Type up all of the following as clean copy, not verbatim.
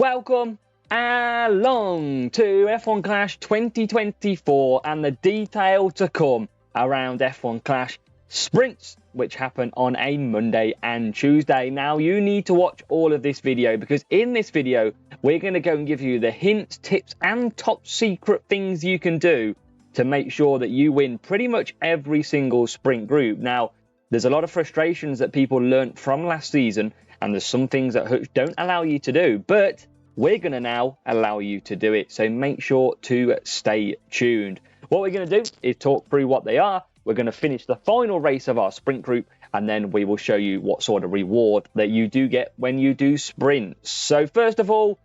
Welcome along to F1 Clash 2024 and the detail to come around F1 Clash sprints, which happen on a Monday and Tuesday. Now, you need to watch all of this video because in this video, we're going to go and give you the hints, tips, and top secret things you can do to make sure that you win pretty much every single sprint group. Now, there's a lot of frustrations that people learnt from last season, and there's some things that Hutch don't allow you to do, but we're going to now allow you to do it. So make sure to stay tuned. What we're going to do is talk through what they are. We're going to finish the final race of our sprint group, and then we will show you what sort of reward that you do get when you do sprints. So first of all,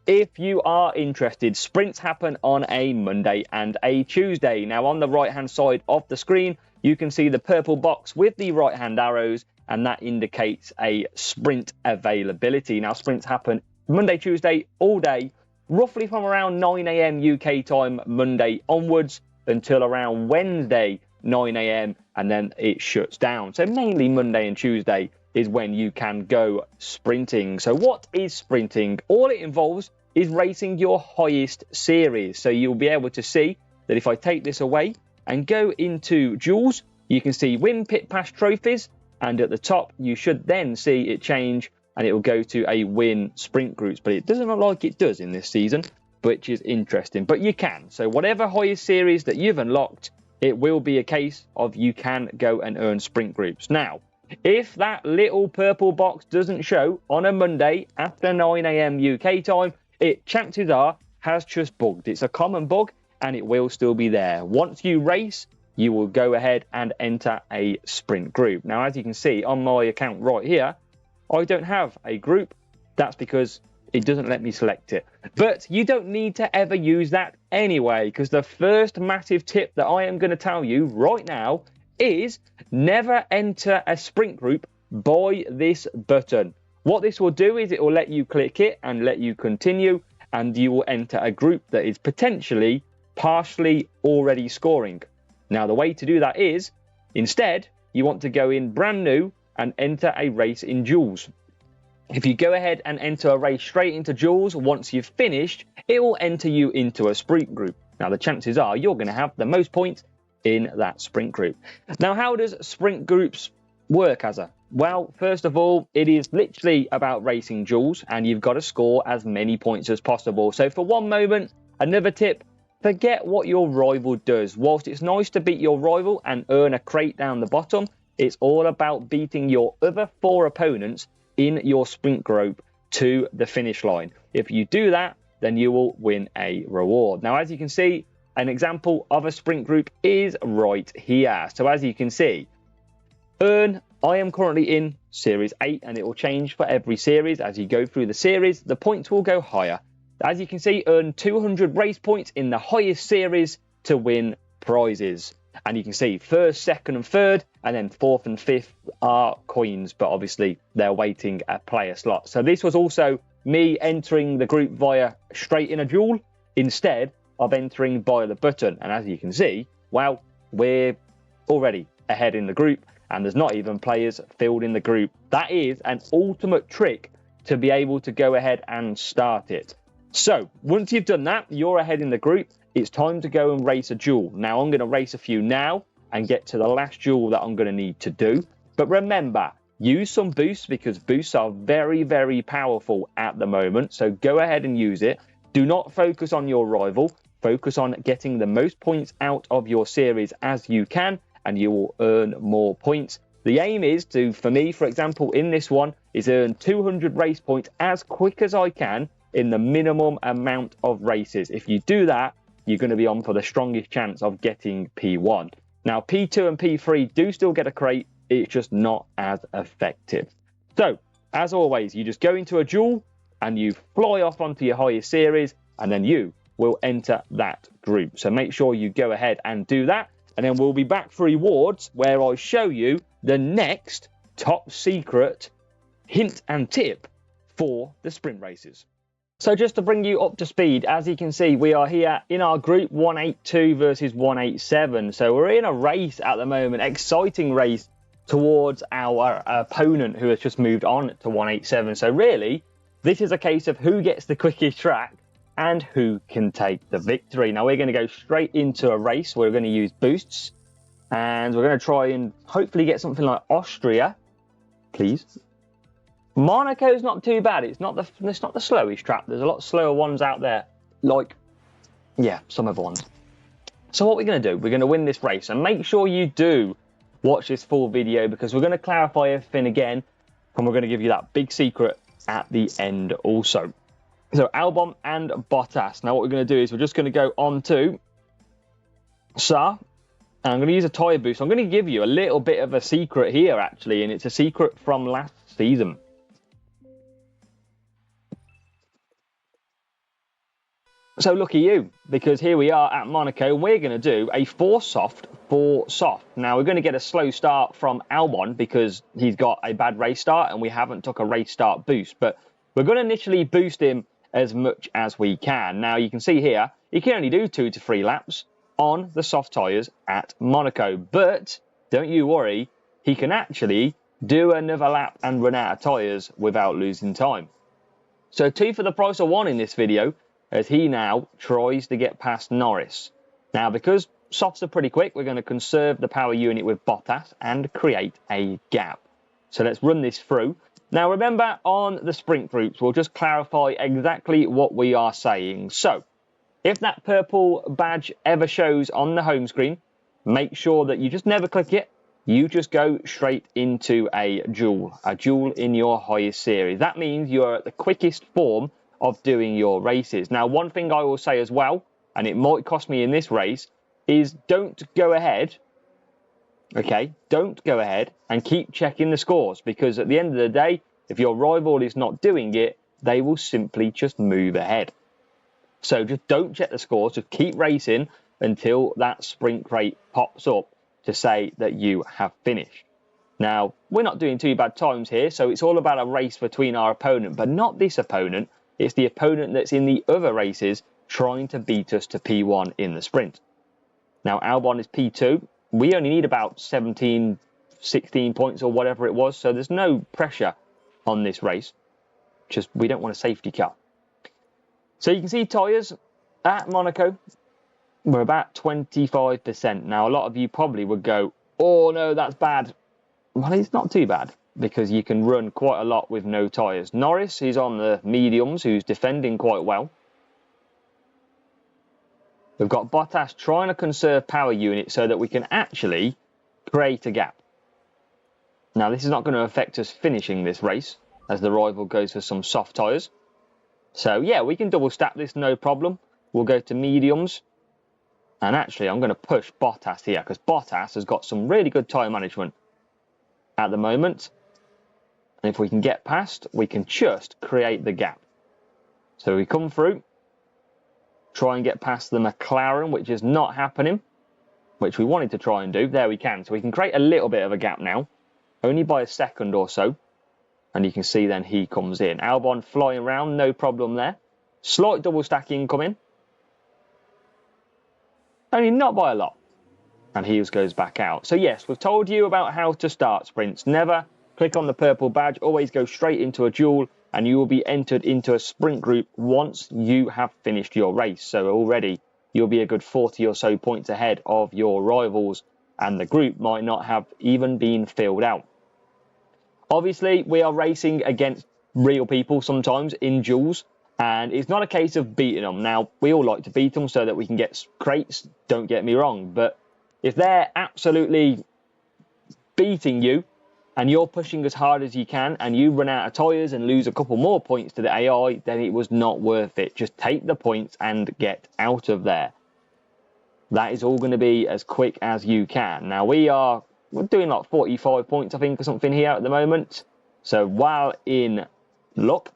if you are interested, sprints happen on a Monday and a Tuesday. Now, on the right-hand side of the screen, you can see the purple box with the right-hand arrows, and that indicates a sprint availability. Now, sprints happen Monday, Tuesday, all day, roughly from around 9 a.m. UK time Monday onwards until around Wednesday, 9 a.m. and then it shuts down. So mainly Monday and Tuesday is when you can go sprinting. So what is sprinting? All it involves is racing your highest series. So you'll be able to see that if I take this away and go into duels, you can see win pit pass trophies, and at the top you should then see it change and it will go to a win sprint groups, but it doesn't look like it does in this season, which is interesting. But you can. So whatever highest series that you've unlocked, it will be a case of you can go and earn sprint groups. Now, if that little purple box doesn't show on a Monday after 9 a.m. UK time, chances are has just bugged. It's a common bug and it will still be there. Once you race, you will go ahead and enter a sprint group. Now, as you can see on my account right here, I don't have a group. That's because it doesn't let me select it. But you don't need to ever use that anyway, because the first massive tip that I am going to tell you right now is never enter a sprint group by this button. What this will do is it will let you click it and let you continue, and you will enter a group that is potentially partially already scoring. Now, the way to do that is, instead, you want to go in brand new and enter a race in duels. If you go ahead and enter a race straight into duels, once you've finished, it will enter you into a sprint group. Now, the chances are you're going to have the most points in that sprint group. Now, how does sprint groups work, Azza? Well, first of all, it is literally about racing duels, and you've got to score as many points as possible. So for one moment, another tip, forget what your rival does. Whilst it's nice to beat your rival and earn a crate down the bottom, it's all about beating your other 4 opponents in your sprint group to the finish line. If you do that, then you will win a reward. Now, as you can see, an example of a sprint group is right here. So as you can see, I am currently in Series 8, and it will change for every series. As you go through the series, the points will go higher. As you can see, earn 200 race points in the highest series to win prizes. And you can see first, second, and third, and then fourth and fifth are coins, but obviously they're waiting a player slot. So this was also me entering the group via straight in a duel instead of entering by the button. And as you can see, well, we're already ahead in the group, and there's not even players filled in the group. That is an ultimate trick to be able to go ahead and start it. So once you've done that, you're ahead in the group. It's time to go and race a duel. Now, I'm going to race a few now and get to the last duel that I'm going to need to do. But remember, use some boosts because boosts are very, very powerful at the moment. So go ahead and use it. Do not focus on your rival. Focus on getting the most points out of your series as you can, and you will earn more points. The aim is to, for me, for example, in this one, is earn 200 race points as quick as I can in the minimum amount of races. If you do that, you're going to be on for the strongest chance of getting P1. Now, P2 and P3 do still get a crate. It's just not as effective. So, as always, you just go into a duel and you fly off onto your highest series, and then you will enter that group. So make sure you go ahead and do that. And then we'll be back for rewards where I show you the next top secret hint and tip for the sprint races. So just to bring you up to speed, as you can see, we are here in our group 182 versus 187. So we're in a race at the moment, exciting race towards our opponent who has just moved on to 187. So really, This is a case of who gets the quickest track and who can take the victory. Now we're going to go straight into a race. We're going to use boosts, and we're going to try and hopefully get something like Austria, please. Monaco's not too bad. It's not the slowest track. There's a lot slower ones out there, like, yeah, some other ones. So what we're going to do, we're going to win this race, and make sure you do watch this full video, because we're going to clarify everything again, and we're going to give you that big secret at the end also. So Albon and Bottas. Now what we're going to do is we're just going to go on to Sa, and I'm going to use a tyre boost. I'm going to give you a little bit of a secret here actually, and it's a secret from last season. So lucky you, because here we are at Monaco. We're going to do a 4 soft, 4 soft. Now we're going to get a slow start from Albon because he's got a bad race start and we haven't took a race start boost. But we're going to initially boost him as much as we can. Now you can see here, he can only do 2 to 3 laps on the soft tyres at Monaco. But don't you worry, he can actually do another lap and run out of tyres without losing time. So 2 for the price of 1 in this video, as he now tries to get past Norris. Now, because softs are pretty quick, we're going to conserve the power unit with Bottas and create a gap. So let's run this through. Now, remember, on the sprint groups, we'll just clarify exactly what we are saying. So, if that purple badge ever shows on the home screen, make sure that you just never click it. You just go straight into a duel in your highest series. That means you're at the quickest form of doing your races. Now, one thing I will say as well, and it might cost me in this race, is don't go ahead, okay? Don't go ahead and keep checking the scores, because at the end of the day, if your rival is not doing it, they will simply just move ahead. So just don't check the scores, just keep racing until that sprint rate pops up to say that you have finished. Now, we're not doing too bad times here, so it's all about a race between our opponent, but not this opponent. It's the opponent that's in the other races trying to beat us to P1 in the sprint. Now, Albon is P2. We only need about 17, 16 points or whatever it was, so there's no pressure on this race. Just, we don't want a safety car. So you can see tyres at Monaco, we're about 25%. Now, a lot of you probably would go, oh no, that's bad. Well, it's not too bad, because you can run quite a lot with no tyres. Norris is on the mediums, who's defending quite well. We've got Bottas trying to conserve power unit so that we can actually create a gap. Now, this is not going to affect us finishing this race, as the rival goes for some soft tyres. So, yeah, we can double stack this, no problem. We'll go to mediums. And actually, I'm going to push Bottas here, because Bottas has got some really good tyre management at the moment. And if we can get past, we can just create the gap. So we come through, try and get past the McLaren, which is not happening, which we wanted to try and do. There we can. So we can create a little bit of a gap now, only by a second or so. And you can see then he comes in. Albon flying around, no problem there. Slight double stacking coming. Only not by a lot. And he goes back out. So yes, we've told you about how to start sprints. Never click on the purple badge, always go straight into a duel, and you will be entered into a sprint group once you have finished your race. So already you'll be a good 40 or so points ahead of your rivals, and the group might not have even been filled out. Obviously, we are racing against real people sometimes in duels, and it's not a case of beating them. Now, we all like to beat them so that we can get crates, don't get me wrong, but if they're absolutely beating you and you're pushing as hard as you can and you run out of tyres and lose a couple more points to the AI, then it was not worth it. Just take the points and get out of there. That is all going to be as quick as you can. Now, we're doing like 45 points, I think, or something here at the moment. So while in luck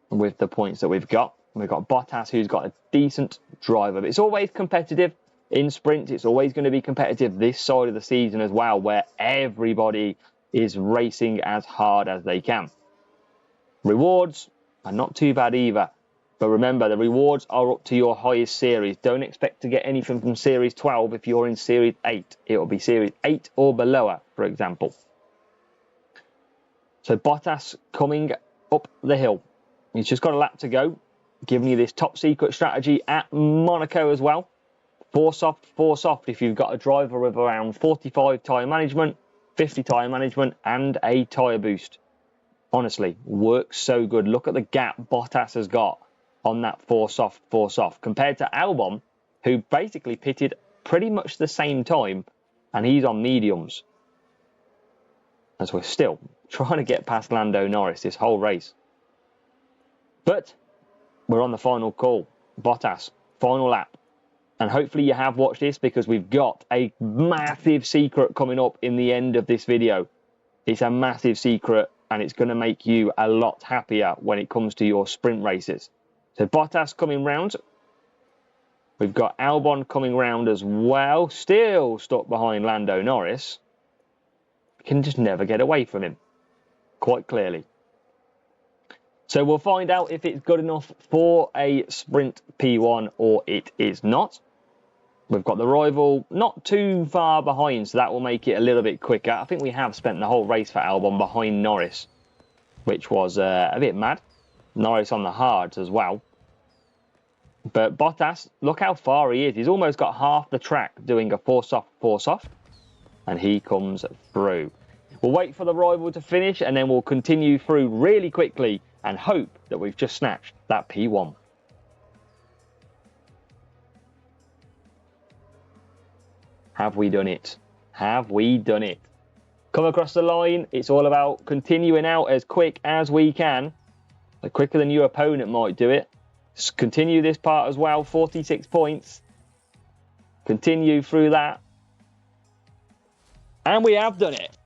with the points that we've got Bottas, who's got a decent driver. But it's always competitive in sprints. It's always going to be competitive this side of the season as well, where everybody is racing as hard as they can. Rewards are not too bad either. But remember, the rewards are up to your highest series. Don't expect to get anything from Series 12 if you're in Series 8. It will be Series 8 or below, for example. So Bottas coming up the hill. He's just got a lap to go, giving you this top secret strategy at Monaco as well. 4 soft if you've got a driver with around 45 tyre management, 50 tyre management and a tyre boost. Honestly, works so good. Look at the gap Bottas has got on that 4 soft compared to Albon, who basically pitted pretty much the same time, and he's on mediums. As we're still trying to get past Lando Norris this whole race. But we're on the final call. Bottas, final lap. And hopefully you have watched this, because we've got a massive secret coming up in the end of this video. It's a massive secret, and it's going to make you a lot happier when it comes to your sprint races. So Bottas coming round. We've got Albon coming round as well. Still stuck behind Lando Norris. We can just never get away from him. Quite clearly. So we'll find out if it's good enough for a sprint P1 or it is not. We've got the rival not too far behind, so that will make it a little bit quicker. I think we have spent the whole race for Albon behind Norris, which was a bit mad. Norris on the hards as well. But Bottas, look how far he is. He's almost got half the track doing a 4 soft. And he comes through. We'll wait for the rival to finish, and then we'll continue through really quickly and hope that we've just snatched that P1. Have we done it? Have we done it? Come across the line. It's all about continuing out as quick as we can. Quicker than your opponent might do it. Just continue this part as well. 46 points. Continue through that. And we have done it.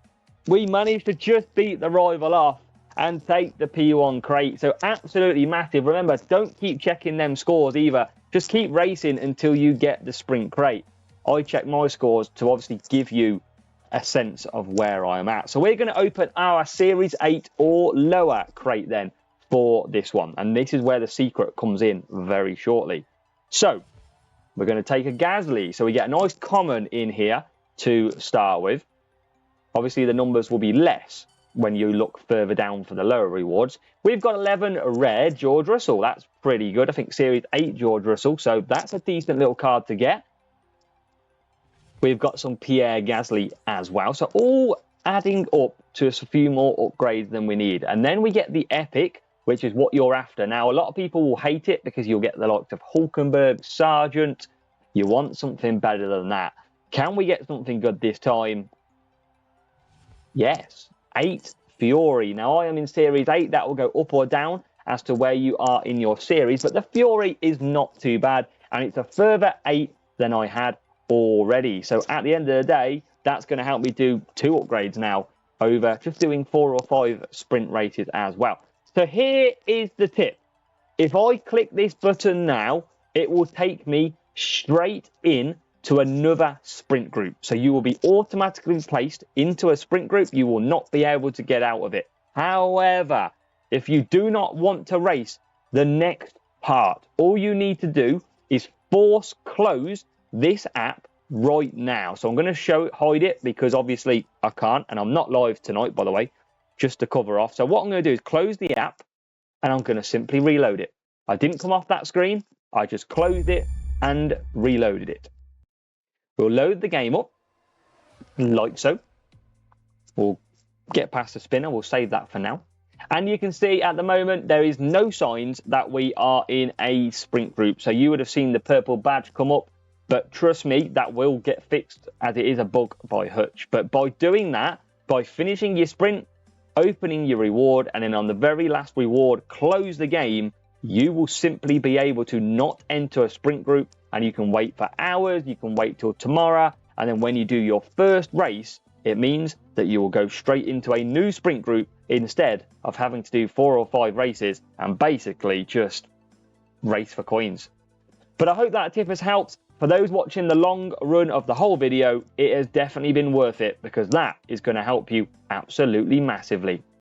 We managed to just beat the rival off and take the P1 crate. So absolutely massive. Remember, don't keep checking them scores either. Just keep racing until you get the sprint crate. I check my scores to obviously give you a sense of where I'm at. So we're going to open our Series 8 or lower crate then for this one. And this is where the secret comes in very shortly. So we're going to take a Gasly. So we get a nice common in here to start with. Obviously, the numbers will be less when you look further down for the lower rewards. We've got 11 rare George Russell. That's pretty good. I think Series 8 George Russell. So that's a decent little card to get. We've got some Pierre Gasly as well. So all adding up to a few more upgrades than we need. And then we get the Epic, which is what you're after. Now, a lot of people will hate it because you'll get the likes of Hulkenberg, Sargent. You want something better than that. Can we get something good this time? Yes. 8 Fury. Now, I am in Series 8. That will go up or down as to where you are in your series. But the Fury is not too bad. And it's a further 8 than I had already. So at the end of the day, that's going to help me do 2 upgrades now over just doing 4 or 5 sprint races as well. So here is the tip. If I click this button now, it will take me straight in to another sprint group. So you will be automatically placed into a sprint group. You will not be able to get out of it. However, if you do not want to race the next part, all you need to do is force close this app right now. So I'm going to hide it because obviously I can't, and I'm not live tonight, by the way, just to cover off. So what I'm going to do is close the app and I'm going to simply reload it. I didn't come off that screen. I just closed it and reloaded it. We'll load the game up like so. We'll get past the spinner. We'll save that for now. And you can see at the moment, there is no signs that we are in a sprint group. So you would have seen the purple badge come up. But trust me, that will get fixed as it is a bug by Hutch. But by doing that, by finishing your sprint, opening your reward, and then on the very last reward, close the game, you will simply be able to not enter a sprint group, and you can wait for hours, you can wait till tomorrow, and then when you do your first race, it means that you will go straight into a new sprint group instead of having to do 4 or 5 races and basically just race for coins. But I hope that tip has helped. For those watching the long run of the whole video, it has definitely been worth it because that is going to help you absolutely massively.